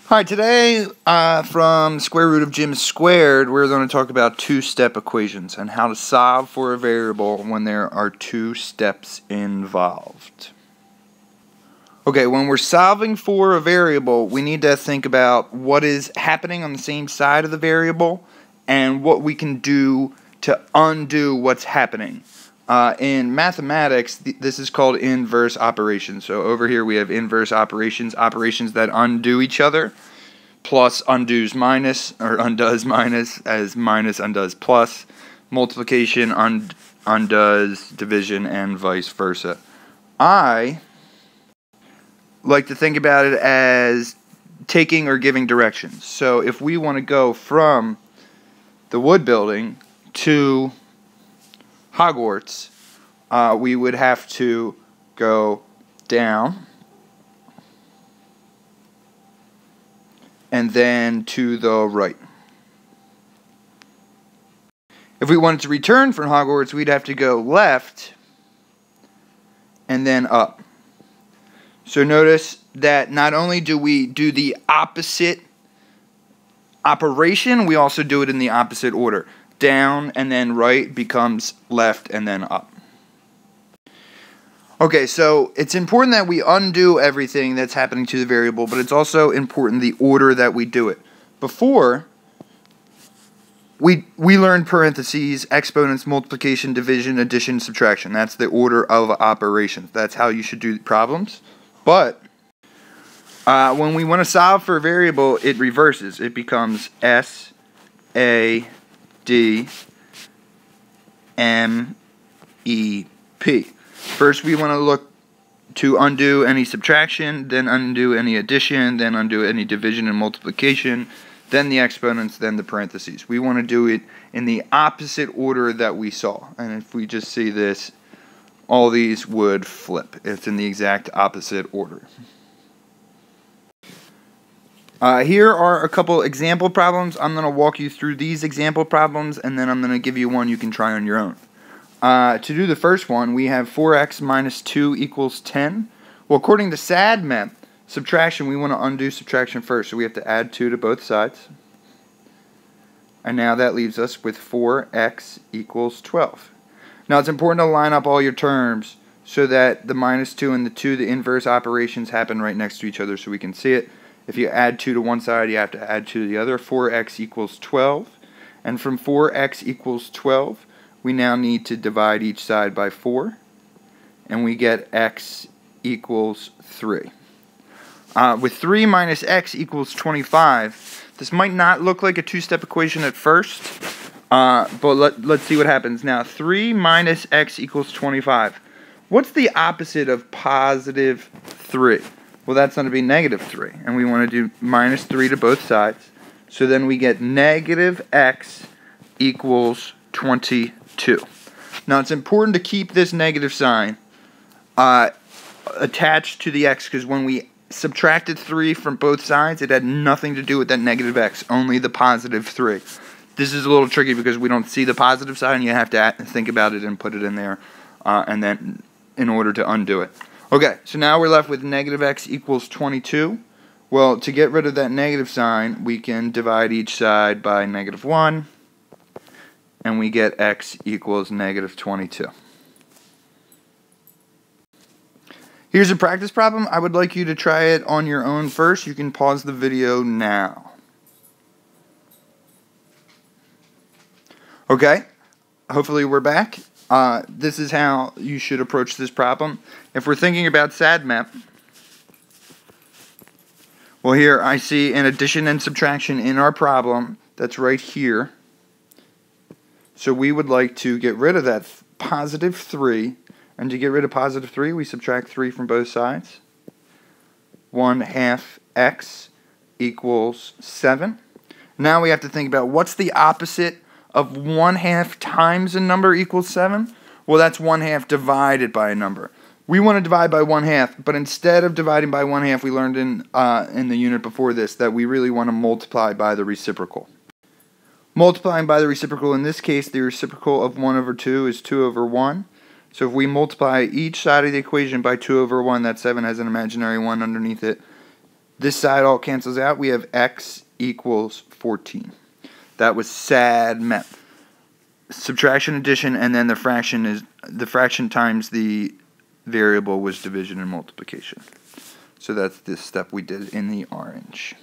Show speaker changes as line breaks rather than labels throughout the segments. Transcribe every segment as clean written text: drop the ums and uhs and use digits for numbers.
Hi, today from square root of Jim squared, we're going to talk about two-step equations and how to solve for a variable when there are two steps involved. Okay, when we're solving for a variable, we need to think about what is happening on the same side of the variable and what we can do to undo what's happening. In mathematics, this is called inverse operations. So over here we have inverse operations, operations that undo each other. Plus undoes minus, or undoes minus, as minus undoes plus. Multiplication undoes division, and vice versa. I like to think about it as taking or giving directions. So if we want to go from the wood building to Hogwarts, we would have to go down and then to the right. If we wanted to return from Hogwarts, we'd have to go left and then up. So notice that not only do we do the opposite operation, we also do it in the opposite order. Down and then right becomes left and then up. Okay, so it's important that we undo everything that's happening to the variable, but it's also important the order that we do it. Before, we learned parentheses, exponents, multiplication, division, addition, subtraction. That's the order of operations. That's how you should do problems. But when we want to solve for a variable, it reverses. It becomes S, A, D, M, E, P. First, we want to look to undo any subtraction, then undo any addition, then undo any division and multiplication, then the exponents, then the parentheses. We want to do it in the opposite order that we saw. And if we just see this, all these would flip. It's in the exact opposite order. Here are a couple example problems. I'm going to walk you through these example problems, and then I'm going to give you one you can try on your own. To do the first one, we have 4x minus 2 equals 10. Well, according to SADMAP, subtraction, we want to undo subtraction first. So we have to add 2 to both sides. And now that leaves us with 4x equals 12. Now it's important to line up all your terms so that the minus 2 and the 2, the inverse operations, happen right next to each other so we can see it. If you add 2 to one side, you have to add 2 to the other. 4x equals 12. And from 4x equals 12, we now need to divide each side by 4, and we get x equals 3. With 3 minus x equals 25, this might not look like a two-step equation at first, but let's see what happens. Now, 3 minus x equals 25. What's the opposite of positive 3? Well, that's going to be negative 3, and we want to do minus 3 to both sides. So then we get negative x equals 22. Now it's important to keep this negative sign attached to the x, because when we subtracted 3 from both sides, it had nothing to do with that negative x, only the positive 3. This is a little tricky because we don't see the positive side, and you have to think about it and put it in there, and then in order to undo it. Okay, so now we're left with negative x equals 22. Well, to get rid of that negative sign, we can divide each side by negative 1. And we get x equals negative 22. Here's a practice problem. I would like you to try it on your own first. You can pause the video now. Okay, hopefully we're back. This is how you should approach this problem. If we're thinking about SADMAP, well, here I see an addition and subtraction in our problem. That's right here. So we would like to get rid of that positive 3. And to get rid of positive 3, we subtract 3 from both sides. 1/2 x equals 7. Now we have to think about what's the opposite of 1/2 times a number equals 7? Well, that's 1/2 divided by a number. We want to divide by 1/2, but instead of dividing by 1/2, we learned in the unit before this that we really want to multiply by the reciprocal. Multiplying by the reciprocal, in this case, the reciprocal of 1 over 2 is 2 over 1. So if we multiply each side of the equation by 2 over 1, that 7 has an imaginary 1 underneath it. This side all cancels out. We have x equals 14. That was sad math. Subtraction, addition, and then the fraction times the variable was division and multiplication. So that's this step we did in the orange.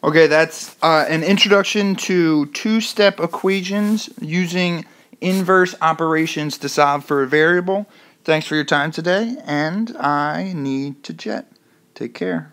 Okay, that's an introduction to two-step equations using inverse operations to solve for a variable. Thanks for your time today, and I need to jet. Take care.